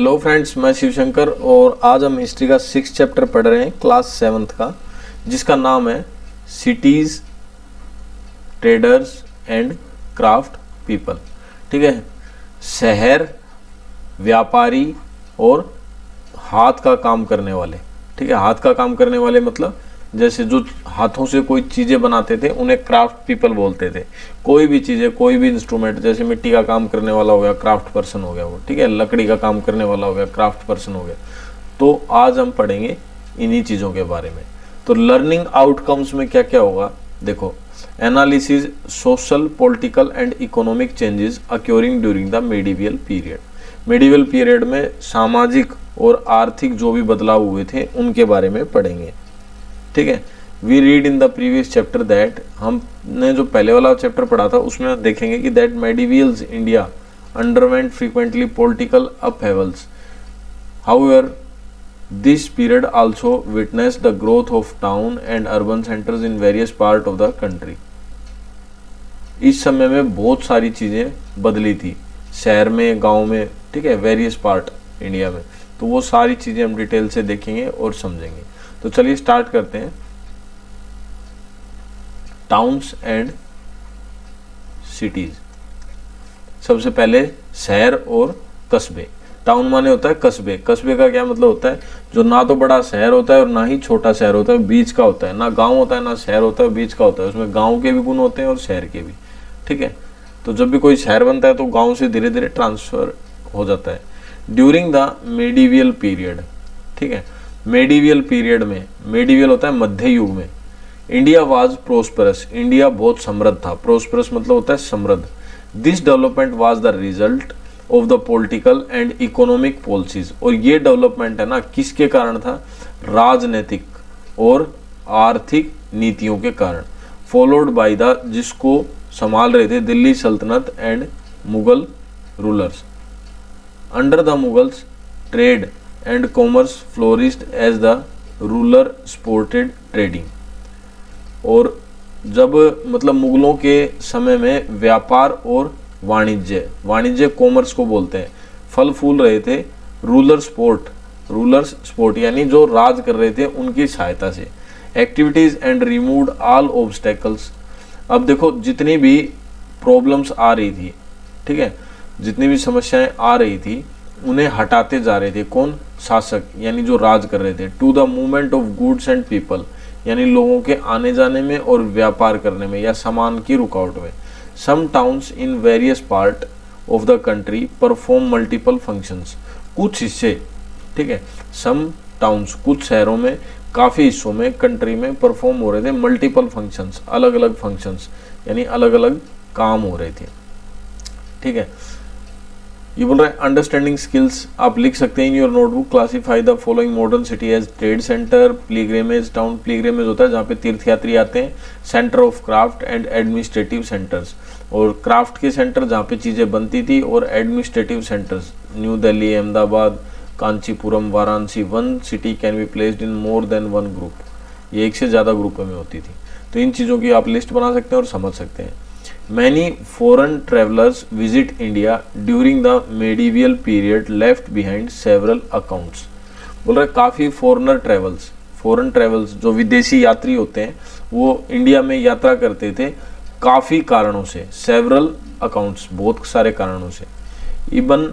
Hello friends, मैं शिवशंकर और आज हम हिस्ट्री का 6 चैप्टर पढ़ रहे हैं क्लास 7th का, जिसका नाम है cities, traders and craft people. ठीक है, शहर, व्यापारी और हाथ का काम करने वाले। ठीक है, हाथ का काम करने वाले मतलब जैसे जो हाथों से कोई चीज़ें बनाते थे उन्हें क्राफ्ट पीपल बोलते थे। कोई भी चीज़ें, कोई भी इंस्ट्रूमेंट, जैसे मिट्टी का काम करने वाला हो गया क्राफ्ट पर्सन हो गया वो। ठीक है, लकड़ी का काम करने वाला हो गया क्राफ्ट पर्सन हो गया। तो आज हम पढ़ेंगे इन्हीं चीज़ों के बारे में। तो लर्निंग आउटकम्स में क्या क्या होगा, देखो, analysis social, political and economic changes occurring during the medieval period. Medieval period में सामाजिक और आर्थिक जो भी बदलाव हुए थे उनके बारे में पढ़ेंगे। ठीक है, we read in the previous chapter that, हमने जो पहले वाला चैप्टर पढ़ा था उसमें देखेंगे कि that medievals India underwent frequently political upheavals. However this period also witness the growth of town and urban centres in various part of the country. इस समय में बहुत सारी चीजें बदली थी, शहर में, गांव में। ठीक है, वेरियस पार्ट इंडिया में। तो वो सारी चीजें हम डिटेल से देखेंगे और समझेंगे। तो चलिए स्टार्ट करते हैं। Towns and cities. सबसे पहले शहर और कस्बे। टाउन माने होता है कस्बे। कस्बे का क्या मतलब होता है, जो ना तो बड़ा शहर होता है और ना ही छोटा शहर होता है, बीच का होता है। ना गांव होता है ना शहर होता है, बीच का होता है। उसमें गांव के भी गुण होते हैं और शहर के भी। ठीक है, तो जब भी कोई शहर बनता है तो गांव से धीरे धीरे ट्रांसफर हो जाता है। During the medieval period. ठीक है, मेडिवल पीरियड में, मेडिवल होता है मध्य युग में, इंडिया वाज प्रोस्परस। इंडिया बहुत समृद्ध था। प्रोस्परस मतलब होता है समृद्ध। This development was the result of the political and economic policies. और ये डेवलपमेंट है ना, किसके कारण था? राजनीतिक और आर्थिक नीतियों के कारण। फॉलोड बाय द, जिसको संभाल रहे थे दिल्ली सल्तनत and Mughal rulers. Under the Mughals trade and commerce flourished as the ruler supported trading. और जब मतलब मुगलों के समय में व्यापार और वाणिज्य, वाणिज्य कॉमर्स को बोलते हैं, फल फूल रहे थे रूलर स्पोर्ट यानी जो राज कर रहे थे उनकी सहायता से। Activities and removed all obstacles. अब देखो, जितनी भी प्रॉब्लम्स आ रही थी, ठीक है, जितनी भी समस्याएं आ रही थी उन्हें हटाते जा रहे थे। कौन? शासक, यानी जो राज कर रहे थे। To the movement of goods and people, यानी लोगों के आने जाने में और व्यापार करने में या सामान की रुकावट में। Some towns in various part of the country perform multiple functions. कुछ हिस्से, ठीक है, सम टाउन्स, कुछ शहरों में, काफ़ी हिस्सों में, कंट्री में परफॉर्म हो रहे थे मल्टीपल फंक्शंस, अलग अलग फंक्शंस, यानी अलग अलग काम हो रहे थे। ठीक है, ये बोल रहा है अंडरस्टैंडिंग स्किल्स। आप लिख सकते हैं in your notebook, classify the following modern city as trade centre, pilgrimage town. Pilgrimage होता है जहाँ पे तीर्थयात्री आते हैं। Centre of craft and administrative centres, और क्राफ्ट के सेंटर जहाँ पे चीज़ें बनती थी, और administrative centres New Delhi, Ahmedabad, Kanchipuram, Varanasi. One city can be placed in more than one group. ये एक से ज़्यादा ग्रुपों में होती थी। तो इन चीज़ों की आप लिस्ट बना सकते हैं और समझ सकते हैं। Many foreign travelers visit India during the medieval period, left behind several accounts। बोल रहे काफ़ी फॉरेन ट्रेवल्स जो विदेशी यात्री होते हैं वो इंडिया में यात्रा करते थे काफ़ी कारणों से। सेवरल अकाउंट्स, बहुत सारे कारणों से। Ibn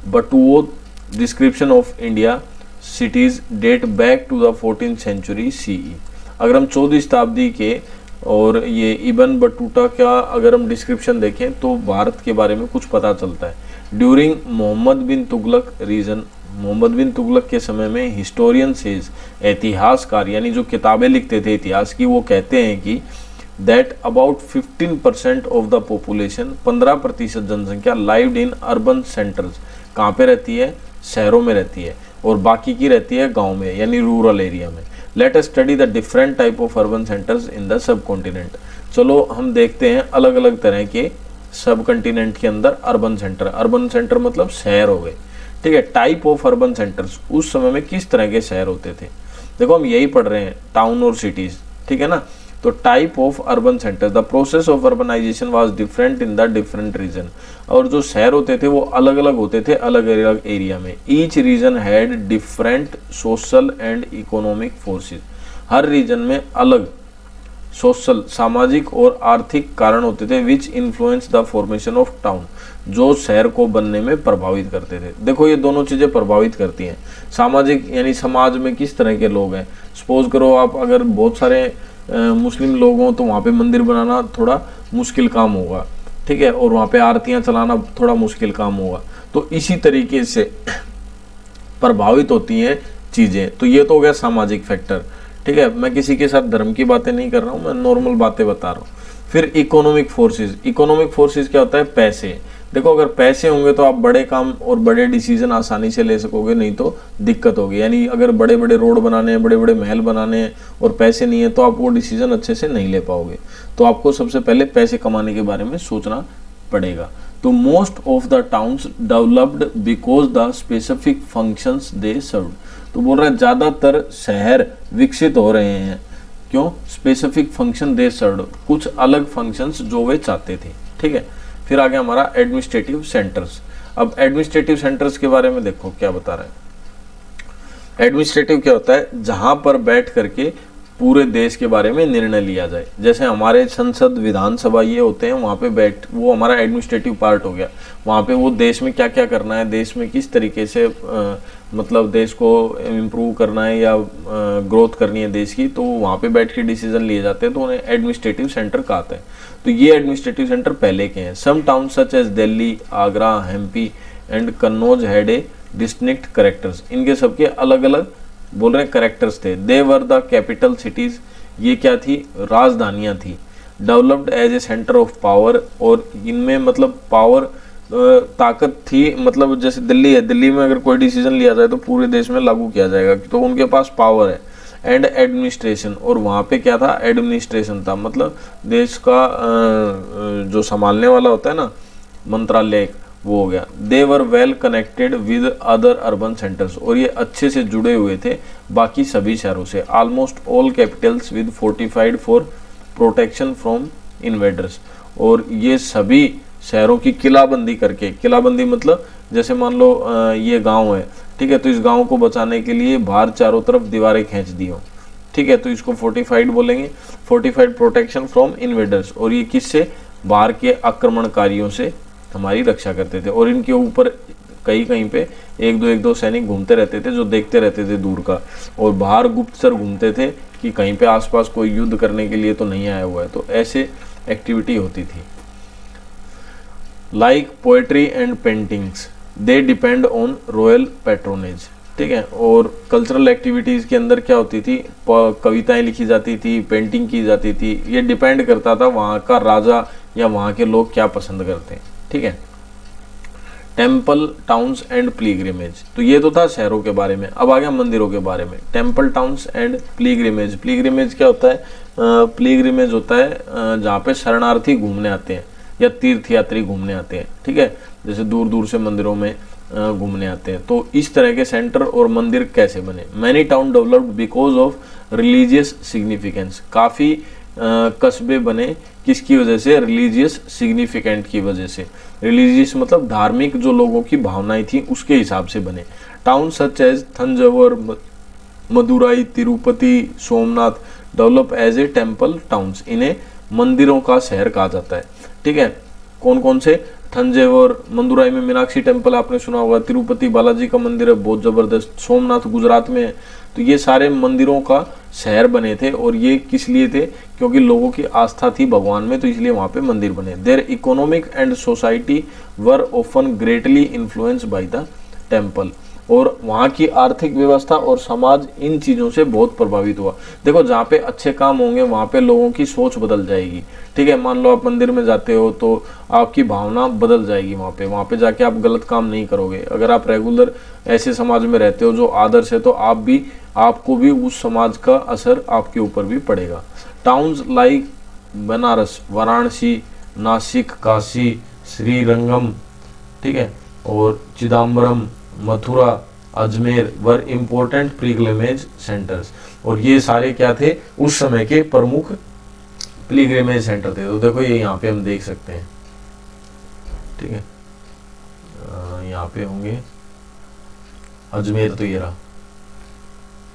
Battuta description of India cities date back to the 14th century CE। अगर हम 14वीं शताब्दी के और ये इबन बटूटा का अगर हम डिस्क्रिप्शन देखें तो भारत के बारे में कुछ पता चलता है। ड्यूरिंग मोहम्मद बिन तुगलक रीजन, मोहम्मद बिन तुगलक के समय में, हिस्टोरियन सेज, इतिहासकार यानी जो किताबें लिखते थे इतिहास की, वो कहते हैं कि that about 15% of the population, 15% जनसंख्या, लाइव्ड इन अर्बन सेंटर्स। कहाँ पे रहती है? शहरों में रहती है, और बाकी की रहती है गाँव में, यानी रूरल एरिया में। Let us study the different type of urban centres in the sub continent. चलो हम देखते हैं अलग अलग तरह के सब कॉन्टिनेंट के अंदर अर्बन सेंटर। अर्बन सेंटर मतलब शहर हो गए। ठीक है, टाइप ऑफ अर्बन सेंटर्स, उस समय में किस तरह के शहर होते थे। देखो हम यही पढ़ रहे हैं, टाउन और सिटीज। ठीक है ना, तो type of urban centre, the process of urbanisation was different in the different region. और जो शहर होते थे वो अलग अलग होते थे अलग अलग एरिया में। Each region had different social and economic forces, हर रीजन में अलग सोशल सामाजिक और आर्थिक कारण होते थे which influence the formation of town, जो शहर को बनने में प्रभावित करते थे। देखो ये दोनों चीजें प्रभावित करती हैं। सामाजिक यानी समाज में किस तरह के लोग हैं, सपोज करो आप अगर बहुत सारे मुस्लिम लोग हों तो वहाँ पे मंदिर बनाना थोड़ा मुश्किल काम होगा, ठीक है, और वहाँ पे आरतियाँ चलाना थोड़ा मुश्किल काम होगा। तो इसी तरीके से प्रभावित होती हैं चीजें। तो ये तो हो गया सामाजिक फैक्टर, ठीक है। मैं किसी के साथ धर्म की बातें नहीं कर रहा हूँ, मैं नॉर्मल बातें बता रहा हूँ। फिर इकोनॉमिक फोर्सेस, इकोनॉमिक फोर्सेस क्या होता है, पैसे। देखो अगर पैसे होंगे तो आप बड़े काम और बड़े डिसीजन आसानी से ले सकोगे, नहीं तो दिक्कत होगी। यानी अगर बड़े बड़े रोड बनाने हैं, बड़े बड़े महल बनाने हैं और पैसे नहीं है तो आप वो डिसीजन अच्छे से नहीं ले पाओगे। तो आपको सबसे पहले पैसे कमाने के बारे में सोचना पड़ेगा। तो most of the towns developed because the specific functions they serve. तो बोल रहा है ज्यादातर शहर विकसित हो रहे हैं, क्यों, स्पेसिफिक फंक्शन दे सर्व, कुछ अलग फंक्शंस जो वे चाहते थे, ठीक है। फिर आगे हमारा एडमिनिस्ट्रेटिव सेंटर्स। अब एडमिनिस्ट्रेटिव सेंटर्स के बारे में देखो क्या बता रहा है। एडमिनिस्ट्रेटिव क्या होता है, जहां पर बैठ करके पूरे देश के बारे में निर्णय लिया जाए। जैसे हमारे संसद विधानसभा ये होते हैं, वहाँ पे बैठ, वो हमारा एडमिनिस्ट्रेटिव पार्ट हो गया। वहाँ पे वो देश में क्या क्या करना है, देश में किस तरीके से मतलब देश को इम्प्रूव करना है या ग्रोथ करनी है देश की, तो वहाँ पे बैठ के डिसीजन लिए जाते हैं, तो उन्हें एडमिनिस्ट्रेटिव सेंटर कहते हैं। तो ये एडमिनिस्ट्रेटिव सेंटर पहले के हैं। Some town such as Delhi, Agra, Hampi and Kannauj had a distinct characters. इनके सबके अलग अलग बोल रहे कैरेक्टर्स थे। They were the capital cities, ये क्या थी, राजधानियां थी। Developed as a centre of power, और इनमें मतलब पावर ताकत थी। मतलब जैसे दिल्ली है, दिल्ली में अगर कोई डिसीजन लिया जाए तो पूरे देश में लागू किया जाएगा, तो उनके पास पावर है। एंड एडमिनिस्ट्रेशन, और वहाँ पे क्या था, एडमिनिस्ट्रेशन था, मतलब देश का जो संभालने वाला होता है ना, मंत्रालय, वो हो गया। They were well connected with other urban centres, और ये अच्छे से जुड़े हुए थे बाकी सभी शहरों से। Almost all Capitals with fortified for protection from invaders, और ये सभी शहरों की किलाबंदी करके, किलाबंदी मतलब जैसे मान लो ये गांव है, ठीक है, तो इस गांव को बचाने के लिए बाहर चारों तरफ दीवारें खींच दी हो, ठीक है, तो इसको फोर्टिफाइड बोलेंगे, फोर्टिफाइड प्रोटेक्शन फ्रॉम इन्वेडर्स। और ये किससे, बाहर के आक्रमणकारियों से हमारी रक्षा करते थे। और इनके ऊपर कहीं कहीं पे एक दो सैनिक घूमते रहते थे जो देखते रहते थे दूर का, और बाहर गुप्तचर घूमते थे कि कहीं पे आसपास कोई युद्ध करने के लिए तो नहीं आया हुआ है। तो ऐसे एक्टिविटी होती थी। Like poetry and paintings, they depend on royal patronage, ठीक है। और कल्चरल एक्टिविटीज के अंदर क्या होती थी, कविताएं लिखी जाती थी, पेंटिंग की जाती थी। ये डिपेंड करता था वहाँ का राजा या वहाँ के लोग क्या पसंद करते हैं, ठीक है। टेम्पल टाउन्स एंड प्लीग्रिमेज, तो ये तो था शहरों के बारे में। अब आ गया मंदिरों के बारे में। Temple towns and pilgrimage. Pilgrimage क्या होता है, प्लीग्रिमेज होता है जहाँ पे शरणार्थी घूमने आते हैं या तीर्थ यात्री घूमने आते हैं, ठीक है, जैसे दूर दूर से मंदिरों में घूमने आते हैं। तो इस तरह के सेंटर और मंदिर कैसे बने। Many town developed because of religious significance, काफ़ी कस्बे बने किसकी वजह से, रिलीजियस सिग्निफिकेंट की वजह से। रिलीजियस मतलब धार्मिक जो लोगों की भावनाएं थी उसके हिसाब से बने। Town such as Thanjavur, Madurai, Tirupati, Somnath develop as a temple towns, इन्हें मंदिरों का शहर कहा जाता है, ठीक है। कौन कौन से, थंजावुर, मदुराई में मीनाक्षी टेम्पल आपने सुना होगा, तिरुपति बालाजी का मंदिर है बहुत जबरदस्त, सोमनाथ गुजरात में है। तो ये सारे मंदिरों का शहर बने थे, और ये किस लिए थे, क्योंकि लोगों की आस्था थी भगवान में, तो इसलिए वहाँ पे मंदिर बने। Their economic and society were often greatly influenced by the temple, और वहाँ की आर्थिक व्यवस्था और समाज इन चीज़ों से बहुत प्रभावित हुआ। देखो जहाँ पे अच्छे काम होंगे वहाँ पे लोगों की सोच बदल जाएगी, ठीक है। मान लो आप मंदिर में जाते हो तो आपकी भावना बदल जाएगी, वहाँ पे जाके आप गलत काम नहीं करोगे। अगर आप रेगुलर ऐसे समाज में रहते हो जो आदर्श है, तो आपको भी उस समाज का असर आपके ऊपर भी पड़ेगा। टाउन्स लाइक बनारस, वाराणसी, नासिक, काशी, श्रीरंगम, ठीक है, और चिदम्बरम, मथुरा, अजमेर वर इम्पोर्टेंट पिलग्रिमेज सेंटर्स, और ये सारे क्या थे, उस समय के प्रमुख पिलग्रिमेज सेंटर थे। तो देखो ये यहाँ पे हम देख सकते हैं, ठीक है, यहाँ पे होंगे अजमेर, तो ये रहा,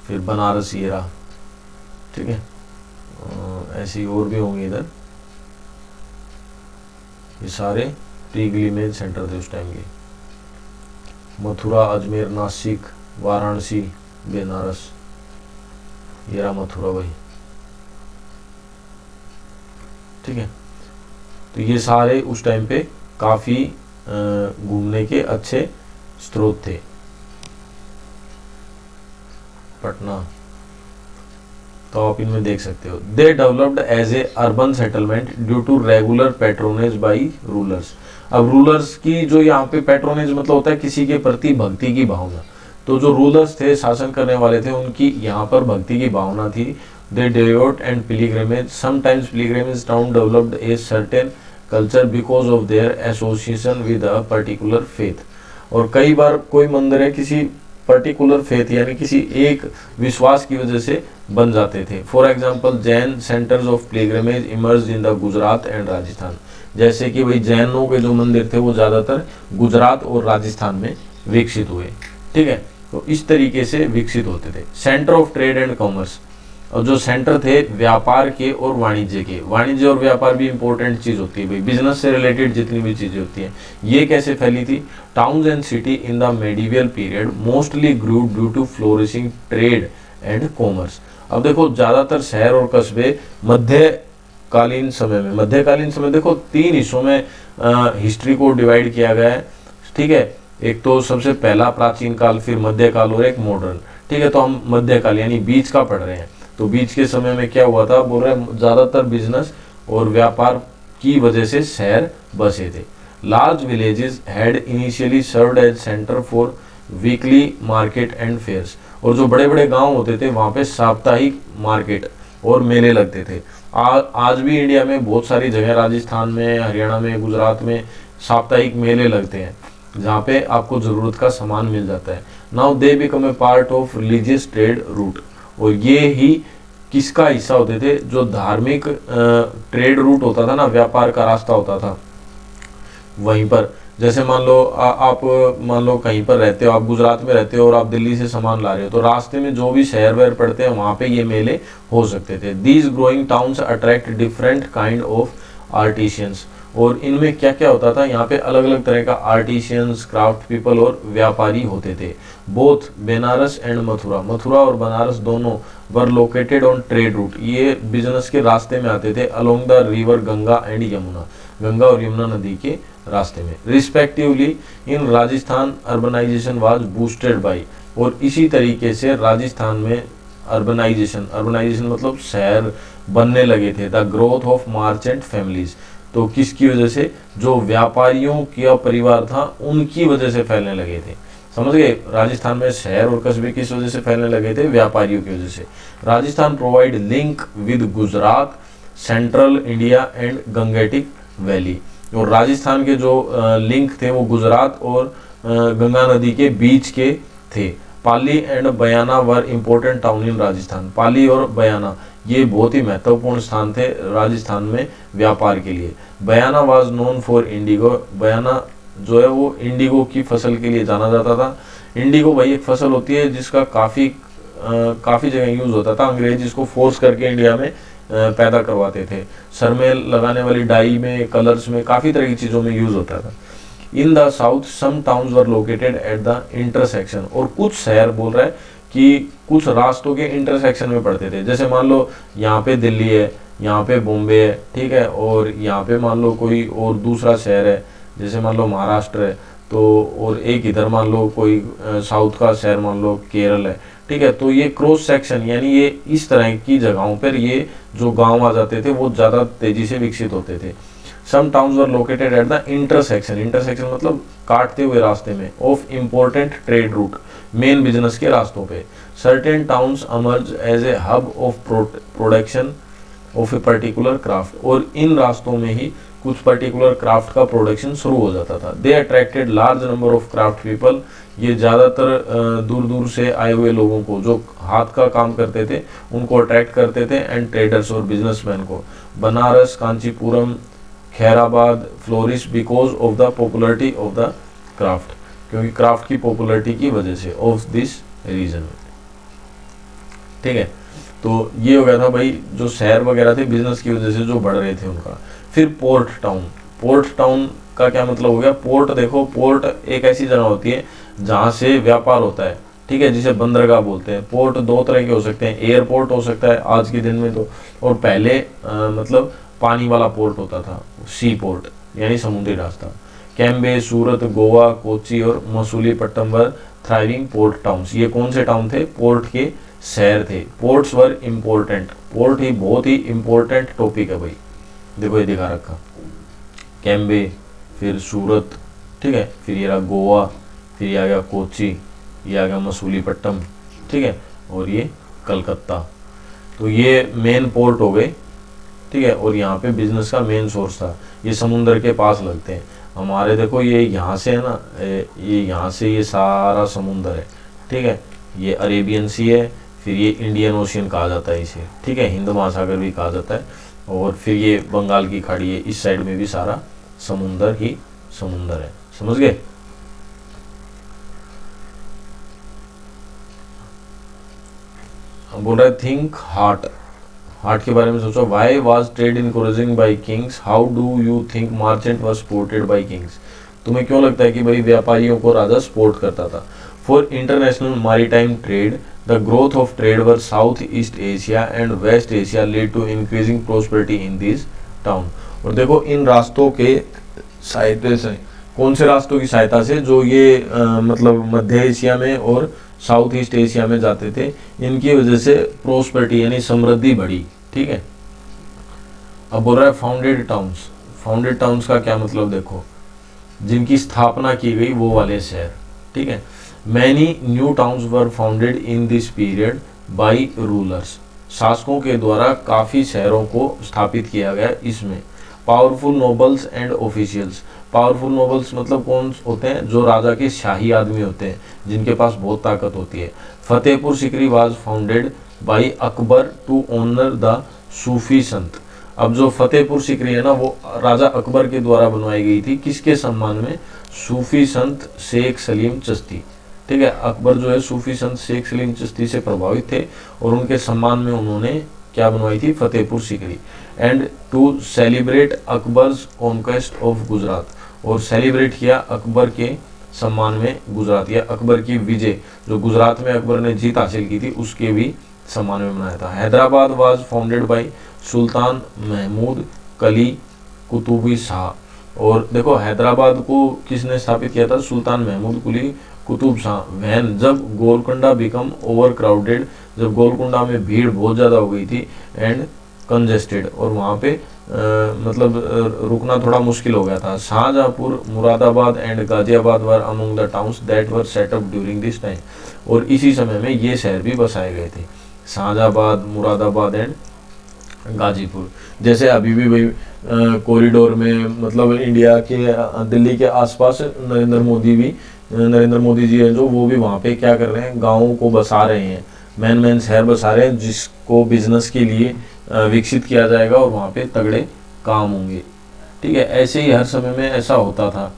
फिर बनारस ये रहा, ठीक है, ऐसे ही और भी होंगे इधर, ये सारे पिलग्रिमेज सेंटर थे उस टाइम के। मथुरा, अजमेर, नासिक, वाराणसी, बनारस, ये रहा मथुरा भाई, ठीक है। तो ये सारे उस टाइम पे काफी घूमने के अच्छे स्रोत थे। पटना, तो आप इनमें देख सकते हो, they developed as a urban settlement due to regular patronage by rulers. अब रूलर्स की जो यहाँ पे पैट्रोनेज मतलब होता है किसी के प्रति भक्ति की भावना, तो जो रूलर्स थे, शासन करने वाले थे, उनकी यहाँ पर भक्ति की भावना थी। They devote and pilgrimage, sometimes pilgrimage town developed a certain culture because of their association with a particular faith. और कई बार कोई मंदिर है किसी पर्टिकुलर फेथ यानी किसी एक विश्वास की वजह से बन जाते थे। For example Jain centres of pilgrimage emerge in the Gujarat and Rajasthan. जैसे कि भाई जैनों के जो मंदिर थे वो ज्यादातर गुजरात और राजस्थान में विकसित हुए, ठीक है। तो इस तरीके से विकसित होते थे। Centre of trade and commerce, और जो सेंटर थे व्यापार के और वाणिज्य के। वाणिज्य और व्यापार भी इंपॉर्टेंट चीज होती है भाई, बिजनेस से रिलेटेड जितनी भी चीजें होती हैं। ये कैसे फैली थी? Towns and city in the medieval period mostly grew due to flourishing trade and commerce. अब देखो ज्यादातर शहर और कस्बे मध्यकालीन समय देखो 3 हिस्सों में हिस्ट्री को डिवाइड किया गया है, ठीक है। एक तो सबसे पहला प्राचीन काल, फिर मध्यकाल और एक मॉडर्न, ठीक है। तो हम मध्यकाल यानी बीच का पढ़ रहे हैं। तो बीच के समय में क्या हुआ था, बोल रहे हैं ज्यादातर बिजनेस और व्यापार की वजह से शहर बसे थे। Large villages had initially served as centre for weekly market and fairs. और जो बड़े बड़े गांव होते थे वहां पे साप्ताहिक मार्केट और मेले लगते थे। आज भी इंडिया में बहुत सारी जगह, राजस्थान में, हरियाणा में, गुजरात में साप्ताहिक मेले लगते हैं जहाँ पे आपको जरूरत का सामान मिल जाता है। Now they become a part of religious trade route. और ये ही किसका हिस्सा होते थे? जो धार्मिक ट्रेड रूट होता था ना, व्यापार का रास्ता होता था। वहीं पर जैसे मान लो आप मान लो कहीं पर रहते हो, आप गुजरात में रहते हो और आप दिल्ली से सामान ला रहे हो, तो रास्ते में जो भी शहर वहर पड़ते हैं वहां पे ये मेले हो सकते थे। These growing towns attract different kind of artisans. और इनमें क्या क्या होता था, यहाँ पे अलग अलग तरह का आर्टिशियंस, क्राफ्ट पीपल और व्यापारी होते थे। बोथ बनारस एंड मथुरा और बनारस दोनों were located on trade route. ये बिजनेस के रास्ते में आते थे along the river Ganga and Yamuna, Ganga और यमुना नदी के रास्ते में respectively. In Rajasthan urbanisation was boosted by. और इसी तरीके से राजस्थान में अर्बनाइजेशन मतलब शहर बनने लगे थे। The growth of merchant families, तो किसकी वजह से? जो व्यापारियों का परिवार था उनकी वजह से फैलने लगे थे। समझ गए? राजस्थान में शहर और कस्बे किस वजह से फैलने लगे थे? व्यापारियों की वजह से। Rajasthan provide link with Gujarat, central India and Gangetic valley. और राजस्थान के जो लिंक थे वो गुजरात और गंगा नदी के बीच के थे। Pali and Bayana were important town in Rajasthan. Pali और बयाना ये बहुत ही महत्वपूर्ण स्थान थे राजस्थान में व्यापार के लिए। बयाना वाज नोन फॉर इंडिगो। बयाना जो है वो इंडिगो की फसल के लिए जाना जाता था। इंडिगो भाई एक फसल होती है जिसका काफी जगह यूज होता था। अंग्रेज इसको फोर्स करके इंडिया में पैदा करवाते थे। सर में लगाने वाली डाई में, कलर्स में, काफी तरह की चीजों में यूज होता था। In the south some towns were located at the intersection. और कुछ शहर बोल रहा है कि कुछ रास्तों के इंटरसेक्शन में पड़ते थे। जैसे मान लो यहाँ पे दिल्ली है, यहाँ पे बॉम्बे है, ठीक है, और यहाँ पे मान लो कोई और दूसरा शहर है, जैसे मान लो महाराष्ट्र है, तो और एक इधर मान लो कोई साउथ का शहर मान लो केरल है, ठीक है। तो ये क्रॉस सेक्शन यानी ये इस तरह की जगहों पर ये जो गांव आ जाते थे वो ज्यादा तेजी से विकसित होते थे। Some towns were located at the intersection मतलब काटते हुए रास्ते में of important trade route, main business के रास्तों पे। Certain towns emerge as a hub of production of a particular craft. और इन रास्तों में ही कुछ पर्टिकुलर क्राफ्ट का प्रोडक्शन शुरू हो जाता था। They attracted large number of craft people, ये ज़्यादातर दूर दूर से आए हुए लोगों को जो हाथ का काम करते थे उनको अट्रैक्ट करते थे, एंड ट्रेडर्स और बिजनेसमैन को। Banaras, Kanchipuram, Khairabad flourish because of the popularity of the craft, क्योंकि क्राफ्ट की पॉपुलरिटी की वजह से, ऑफ दिस रीजन। ठीक है, तो ये हो गया था भाई जो शहर वगैरह थे बिजनेस की वजह से जो बढ़ रहे थे उनका। फिर पोर्ट टाउन, पोर्ट टाउन का क्या मतलब हो गया? पोर्ट, देखो पोर्ट एक ऐसी जगह होती है जहाँ से व्यापार होता है, ठीक है, जिसे बंदरगाह बोलते हैं। पोर्ट दो तरह के हो सकते हैं, एयरपोर्ट हो सकता है आज के दिन में तो, और पहले मतलब पानी वाला पोर्ट होता था, सी पोर्ट यानी समुद्री रास्ता। कैम्बे, सूरत, गोवा, कोची और मसूलीपट्टनम वर थ्राइविंग पोर्ट टाउन्स। ये कौन से टाउन थे? पोर्ट के शहर थे। पोर्ट्स वर इम्पोर्टेंट, पोर्ट ही बहुत ही इम्पोर्टेंट टॉपिक है भाई, देखो ये दिखा रखा, कैम्बे, फिर सूरत, ठीक है, फिर ये रहा गोवा, फिर ये आ गया कोची, ये आ गया मसूलीपट्टनम, ठीक है, और ये कलकत्ता। तो ये मेन पोर्ट हो गए, ठीक है, और यहाँ पे बिजनेस का मेन सोर्स था। ये समुंदर के पास लगते हैं हमारे, देखो ये यहाँ से है ना, ये यहाँ से ये सारा समुंदर है, ठीक है, ये अरेबियन सी है, फिर ये इंडियन ओशियन कहा जाता है इसे, ठीक है, हिंद महासागर भी कहा जाता है, और फिर ये बंगाल की खाड़ी है, इस साइड में भी सारा समुंदर ही समुंदर है। समझ गए? बोल रहा है थिंक हार्ट, हार्ट के बारे में सोचो। Why was trade encouraging by Kings, how do you think merchant was supported by Kings. तुम्हें क्यों लगता है कि भाई व्यापारियों को राजा सपोर्ट करता था? For international maritime trade the growth of trade were South East Asia and West Asia led to increasing prosperity in this town. और देखो इन रास्तों के सहायता से, कौन से रास्तों की सहायता से? जो ये मतलब मध्य एशिया में और साउथ ईस्ट एशिया में जाते थे, इनकी वजह से प्रोस्पेरिटी यानी समृद्धि बढ़ी, ठीक है। अब बोल रहा है फाउंडेड टाउन्स, फाउंडेड टाउन्स का क्या मतलब? देखो जिनकी स्थापना की गई वो वाले शहर, ठीक है। Many new towns were founded in this period by rulers, शासकों के द्वारा काफ़ी शहरों को स्थापित किया गया इसमें। Powerful nobles and officials, powerful nobles मतलब कौन होते हैं? जो राजा के शाही आदमी होते हैं, जिनके पास बहुत ताकत होती है। Fatehpur Sikri was founded by Akbar to honour the Sufi sant. अब जो फतेहपुर सिकरी है ना, वो राजा अकबर के द्वारा बनवाई गई थी, किसके सम्मान में? सूफी संत शेख सलीम चिश्ती, ठीक है। अकबर जो है सूफी संत शेख सलीम चिश्ती से प्रभावित थे और उनके सम्मान में उन्होंने क्या बनवाई थी? Fatehpur Sikri. And to celebrate Akbar's conquest of Gujarat, और सेलिब्रेट किया अकबर के सम्मान में गुजरात, या अकबर की विजय, जो गुजरात में अकबर ने जीत हासिल की थी उसके भी सम्मान में मनाया था। हैदराबाद वाज फाउंडेड बाय सुल्तान महमूद कली कुतुबी शाह, और देखो हैदराबाद को किसने स्थापित किया था? सुल्तान महमूद कुली कुतुब शाह। वैन जब गोलकुंडा बिकम ओवर क्राउडेड, जब गोलकुंडा में भीड़ बहुत ज़्यादा हो गई थी, एंड कंजेस्टेड, और वहाँ पे मतलब रुकना थोड़ा मुश्किल हो गया था। Shahjahanpur, Moradabad and Ghaziabad were among the towns that were set up during this time, और इसी समय में ये शहर भी बसाए गए थे, शाहजहाँबाद, मुरादाबाद एंड गाजीपुर। जैसे अभी भी भाई कॉरिडोर में मतलब इंडिया के दिल्ली के आसपास नरेंद्र मोदी जी हैं जो, वो भी वहाँ पे क्या कर रहे हैं? गाँवों को बसा रहे हैं, मैन शहर बसा रहे हैं, जिसको बिजनेस के लिए विकसित किया जाएगा और वहाँ पे तगड़े काम होंगे, ठीक है। ऐसे ही हर समय में ऐसा होता था।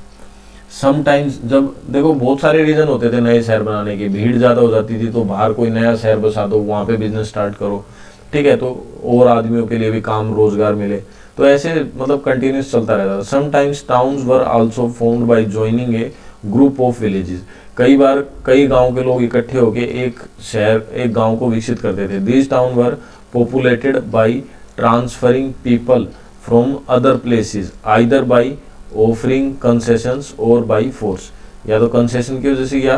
समटाइम्स जब देखो बहुत सारे रीजन होते थे नए शहर बनाने के, भीड़ ज़्यादा हो जाती थी तो बाहर कोई नया शहर बसा दो, वहाँ पे बिजनेस स्टार्ट करो, ठीक है, तो और आदमियों के लिए भी काम रोजगार मिले, तो ऐसे मतलब कंटिन्यूस चलता रहता था। Sometimes towns were also found by joining A group of villages, कई बार कई गांव के लोग इकट्ठे होकर एक गांव को विकसित करते थे। This town were populated by transferring people from other places either by offering concessions or by force, या तो concession की वजह से या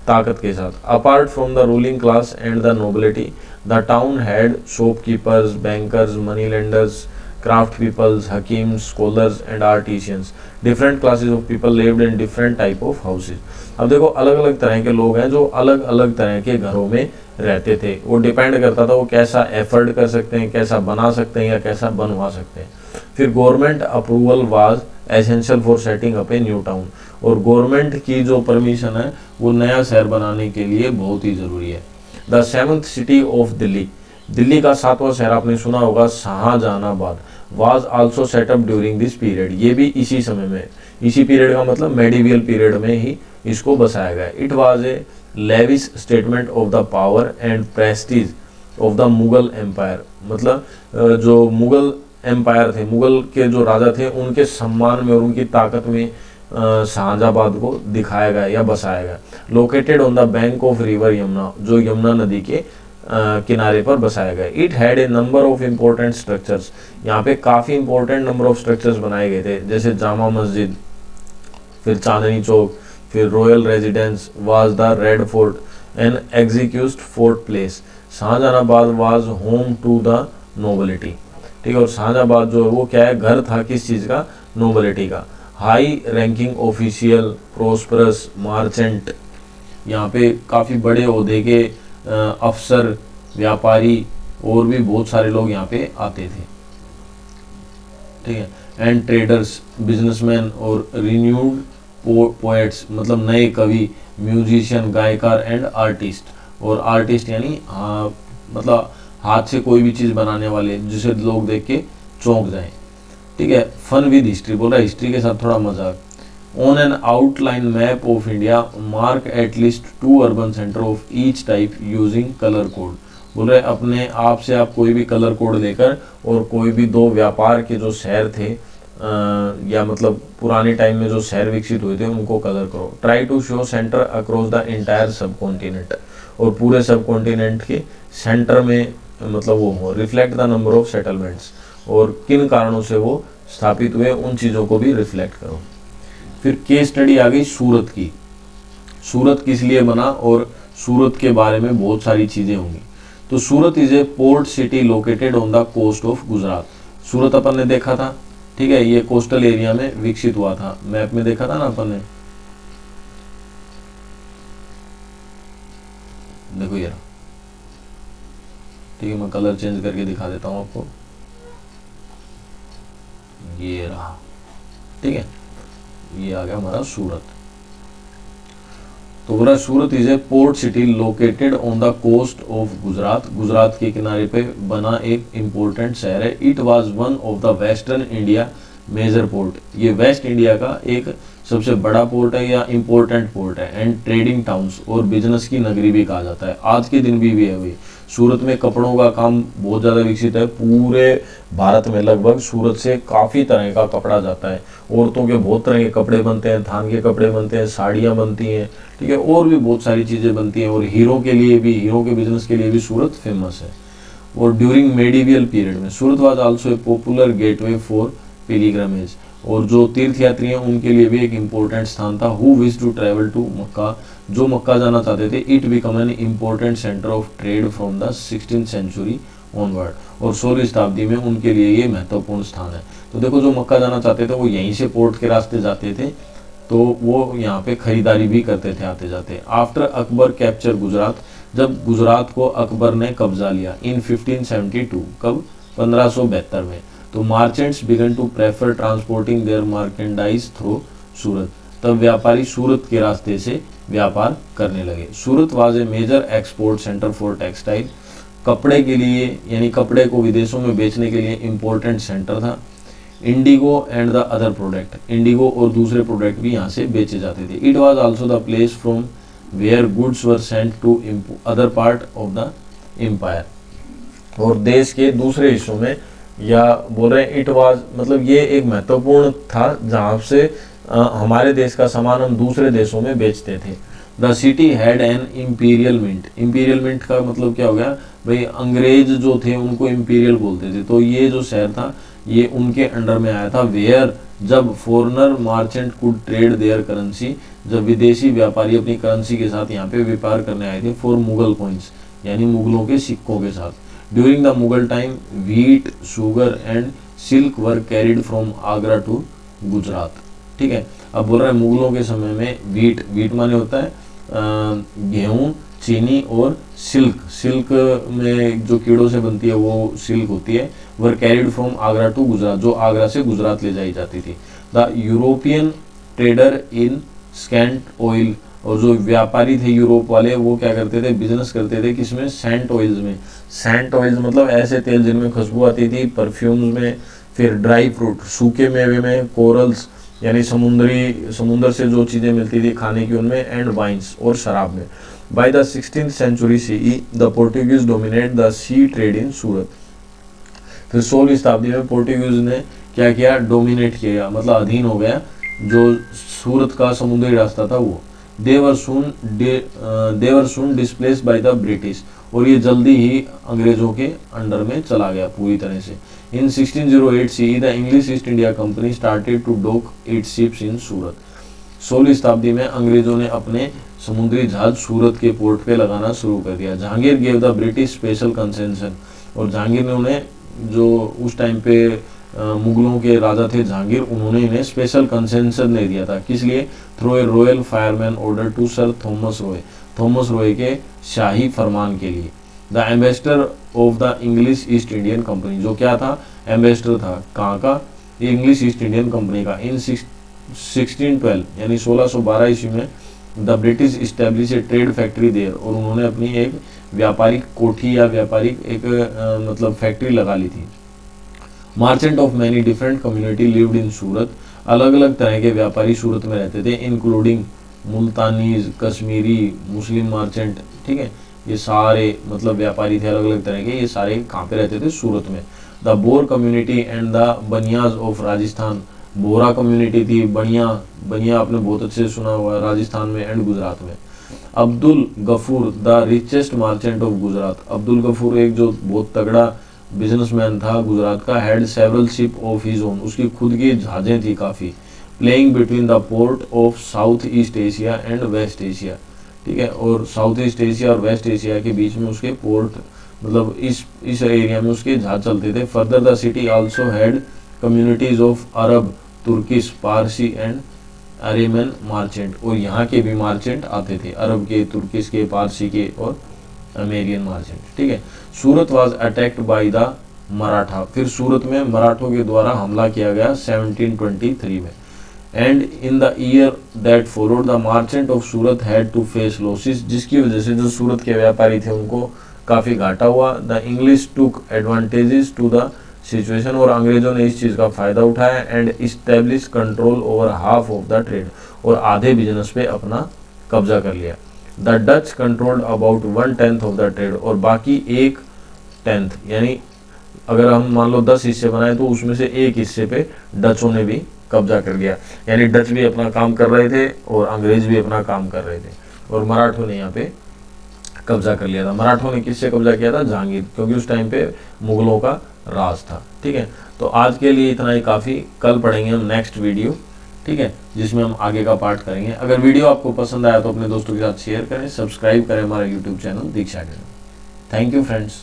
ताकत के साथ। Apart from the ruling class and the nobility, the town had shopkeepers, bankers, money lenders, craft peoples, hakims, scholars and artisans. Different classes of people lived in different type of houses. अब देखो अलग अलग तरह के लोग हैं जो अलग अलग तरह के घरों में रहते थे। वो डिपेंड करता था वो कैसा एफर्ट कर सकते हैं, कैसा बना सकते हैं या कैसा बनवा सकते हैं। फिर government approval was essential for setting up a new town, और गवर्नमेंट की जो परमिशन है वो नया शहर बनाने के लिए बहुत ही ज़रूरी है। The 7th city of Delhi, Delhi का 7वां शहर आपने सुना होगा Shahjahanabad, was also setup during this period, ये भी इसी समय में, इसी पीरियड का मतलब मेडिवियल पीरियड में ही इसको बसाया गया। It was a lavish statement of the power and prestige of the Mughal empire, मतलब जो मुगल एम्पायर थे, मुगल के जो राजा थे, उनके सम्मान में और उनकी ताकत में शाहजहाबाद को दिखाया गया या बसाया गया। Located on the bank of river Yamuna, जो यमुना नदी के किनारे पर बसाया गया। It had a number of important structures, यहाँ पे काफ़ी इंपॉर्टेंट नंबर ऑफ स्ट्रक्चर्स बनाए गए थे, जैसे जामा मस्जिद, फिर चांदनी चौक, फिर royal residence, was the Red Fort and execute fort place. Shahjahanabad was home to the nobility, ठीक है। और शाहजहानाबाद जो है वो क्या है, घर था किस चीज़ का, नोबिलिटी का। High ranking official, prosperous, merchant, यहाँ पे काफ़ी बड़े ओहदे के अफसर, व्यापारी और भी बहुत सारे लोग यहाँ पे आते थे, ठीक है। एंड ट्रेडर्स, बिजनेसमैन और रिन्यूड पोएट्स, मतलब नए कवि, म्यूजिशियन, गायकार एंड आर्टिस्ट, और आर्टिस्ट यानी मतलब हाथ से कोई भी चीज़ बनाने वाले जिसे लोग देख के चौंक जाएं, ठीक है। फन विद हिस्ट्री, बोल रहा है हिस्ट्री के साथ थोड़ा मजाक। On an outline map of India mark at least 2 urban centre of each type using colour code, बोल रहे अपने आप से आप कोई भी कलर कोड लेकर और कोई भी 2 व्यापार के जो शहर थे या मतलब पुराने टाइम में जो शहर विकसित हुए थे उनको कलर करो। Try to show centre across the entire subcontinent, और पूरे सब कॉन्टिनेंट के सेंटर में मतलब वो हो। Reflect the number of settlements, और किन कारणों से वो स्थापित हुए उन चीज़ों को भी रिफ्लेक्ट करो। फिर केस स्टडी आ गई सूरत की, सूरत किस लिए बना और सूरत के बारे में बहुत सारी चीज़ें होंगी। तो Surat is a port city located on the coast of Gujarat. Surat अपन ने देखा था, ठीक है, ये कोस्टल एरिया में विकसित हुआ था, मैप में देखा था ना अपन ने, देखो यार, ठीक है, मैं कलर चेंज करके दिखा देता हूं आपको, ये रहा, ठीक है, ये आ गया हमारा सूरत। तो बोला Surat is a port city located on the coast of Gujarat, Gujarat के किनारे पे बना एक इंपॉर्टेंट शहर है। It was one of the western India major port, ये वेस्ट इंडिया का एक सबसे बड़ा पोर्ट है या इंपॉर्टेंट पोर्ट है। एंड ट्रेडिंग टाउन्स, और बिजनेस की नगरी भी कहा जाता है, आज के दिन भी है भाई। सूरत में कपड़ों का काम बहुत ज़्यादा विकसित है, पूरे भारत में लगभग सूरत से काफ़ी तरह का कपड़ा जाता है। औरतों के बहुत तरह के कपड़े बनते हैं, थान के कपड़े बनते हैं, साड़ियाँ बनती हैं, ठीक है, और भी बहुत सारी चीज़ें बनती हैं। और हीरो के लिए भी, हीरो के बिजनेस के लिए भी सूरत फेमस है। और ड्यूरिंग मेडिवियल पीरियड में Surat was also a popular gateway for pilgrimage, और जो तीर्थयात्री हैं उनके लिए भी एक इम्पोर्टेंट स्थान था। Who wish to travel to Mecca, जो मक्का जाना चाहते थे। It become an important centre of trade from the 16th century onward, और 16वीं शताब्दी में उनके लिए ये महत्वपूर्ण स्थान है। तो देखो जो मक्का जाना चाहते थे वो यहीं से पोर्ट के रास्ते जाते थे, तो वो यहाँ पे खरीदारी भी करते थे आते जाते। आफ्टर अकबर कैप्चर गुजरात, जब गुजरात को अकबर ने कब्जा लिया इन 1572, कब, 1572 में, तो merchants began to prefer transporting their merchandise through Surat, तब व्यापारी सूरत के रास्ते से व्यापार करने लगे। Surat was a major export centre for textile, कपड़े के लिए यानी कपड़े को विदेशों में बेचने के लिए इम्पोर्टेंट सेंटर था। Indigo and the other product, indigo और दूसरे प्रोडक्ट भी यहाँ से बेचे जाते थे। It was also the place from where goods were sent to other part of the empire, और देश के दूसरे हिस्सों में, या बोल रहे हैं इट वाज मतलब ये एक महत्वपूर्ण था जहाँ से हमारे देश का सामान हम दूसरे देशों में बेचते थे। The city had an imperial mint, imperial mint का मतलब क्या हो गया भाई, अंग्रेज जो थे उनको इम्पीरियल बोलते थे, तो ये जो शहर था ये उनके अंडर में आया था। वेयर, जब foreigner merchant could trade there currency, जब विदेशी व्यापारी अपनी करेंसी के साथ यहाँ पे व्यापार करने आए थे। फॉर मुगल कॉइन्स, यानी मुगलों के सिक्कों के साथ। During the Mughal time wheat, sugar and silk were carried from Agra to Gujarat, ठीक है। अब बोल रहा है मुगलों के समय में व्हीट, व्हीट माने होता है गेहूँ, चीनी और सिल्क में जो कीड़ों से बनती है वो सिल्क होती है, were carried from Agra to Gujarat, जो आगरा से गुजरात ले जाई जाती थी। The European trader in scent oil, और जो व्यापारी थे यूरोप वाले वो क्या करते थे, बिजनेस करते थे किसमें, सेंट ऑयल्स में। सेंट ऑयल्स मतलब ऐसे तेल जिनमें खुशबू आती थी, परफ्यूम्स में, फिर ड्राई फ्रूट सूखे मेवे में, कोरल्स यानी समुंदर से जो चीज़ें मिलती थी खाने की उनमें, एंड वाइन्स और शराब में। By the 16th century CE the Portuguese dominate the sea trade in Surat. फिर 16वीं शताब्दी में पोर्टुगीज ने क्या किया, डोमिनेट किया, मतलब अधीन हो गया जो सूरत का समुद्री रास्ता था वो। देवर सून डिस्प्लेस बाय द ब्रिटिश, और ये जल्दी ही अंग्रेजों के अंडर में चला गया पूरी तरह से। In 1608 CE the English East India Company started to dock its ships in Surat. 16वीं शताब्दी में अंग्रेजों ने अपने समुद्री जहाज सूरत के पोर्ट पे लगाना शुरू कर दिया। Jahangir gave the British special concession, और जहांगीर ने उन्हें, जो उस टाइम पे मुगलों के राजा थे जहांगीर, उन्होंने इन्हें स्पेशल कंसेशन दे दिया था। किस लिए, through a royal farman order to Sir Thomas Roe के शाही फरमान के लिए। The ambassador of the English East Indian Company, जो क्या था, एम्बेसडर था, कहाँ का, इंग्लिश ईस्ट इंडियन कंपनी का। इन 1612 यानी 1612 ईस्वी में the British establish a trade factory there, और उन्होंने अपनी एक व्यापारिक कोठी या व्यापारिक एक मतलब फैक्ट्री लगा ली थी। Merchant of many different community lived in Surat, अलग अलग तरह के व्यापारी सूरत में रहते थे, including Multanis, Kashmiri, Muslim merchant, ठीक है, ये सारे मतलब व्यापारी थे अलग अलग तरह के, ये सारे कहाँ पे रहते थे, सूरत में। The bore community and the Banias of Rajasthan, Bora community थी, बनिया आपने बहुत अच्छे से सुना हुआ है, राजस्थान में एंड गुजरात में। Abdul Gafoor the richest merchant of Gujarat, Abdul Gafoor एक जो बहुत तगड़ा बिजनेसमैन था गुजरात का, had several ship of his own, उसकी खुद की जहाजें थी काफ़ी, plying between the port of South East Asia and West Asia, ठीक है, और साउथ ईस्ट एशिया और वेस्ट एशिया के बीच में उसके पोर्ट, मतलब इस एरिया में उसके जहाज चलते थे। Further the city also had communities of Arab, Turkish, Parsi and Armenian merchant, और यहाँ के भी मार्चेंट आते थे, अरब के, तुर्किश के, पारसी के और अमेरियन मार्चेंट, ठीक है। Surat was attacked by the Maratha, फिर सूरत में मराठों के द्वारा हमला किया गया 1723 में। And in the year that followed the merchant of Surat had to face losses, जिसकी वजह से जो सूरत के व्यापारी थे उनको काफ़ी घाटा हुआ। The English took advantages to the situation, और अंग्रेजों ने इस चीज़ का फ़ायदा उठाया, and establish control over half of the trade, और आधे बिजनेस पे अपना कब्जा कर लिया। The Dutch controlled about 1/10 of the trade, और बाकी 1/10 यानी अगर हम मान लो 10 हिस्से बनाए तो उसमें से एक हिस्से पे डचों ने भी कब्जा कर लिया, यानी डच भी अपना काम कर रहे थे और अंग्रेज भी अपना काम कर रहे थे, और मराठों ने यहाँ पे कब्जा कर लिया था। मराठों ने किससे कब्जा किया था, जहांगीर, क्योंकि उस टाइम पे मुगलों का राज था, ठीक है। तो आज के लिए इतना ही काफ़ी, कल पढ़ेंगे हम नेक्स्ट वीडियो, ठीक है, जिसमें हम आगे का पार्ट करेंगे। अगर वीडियो आपको पसंद आया तो अपने दोस्तों के साथ शेयर करें, सब्सक्राइब करें हमारा YouTube channel Diksha academy. Thank you friends.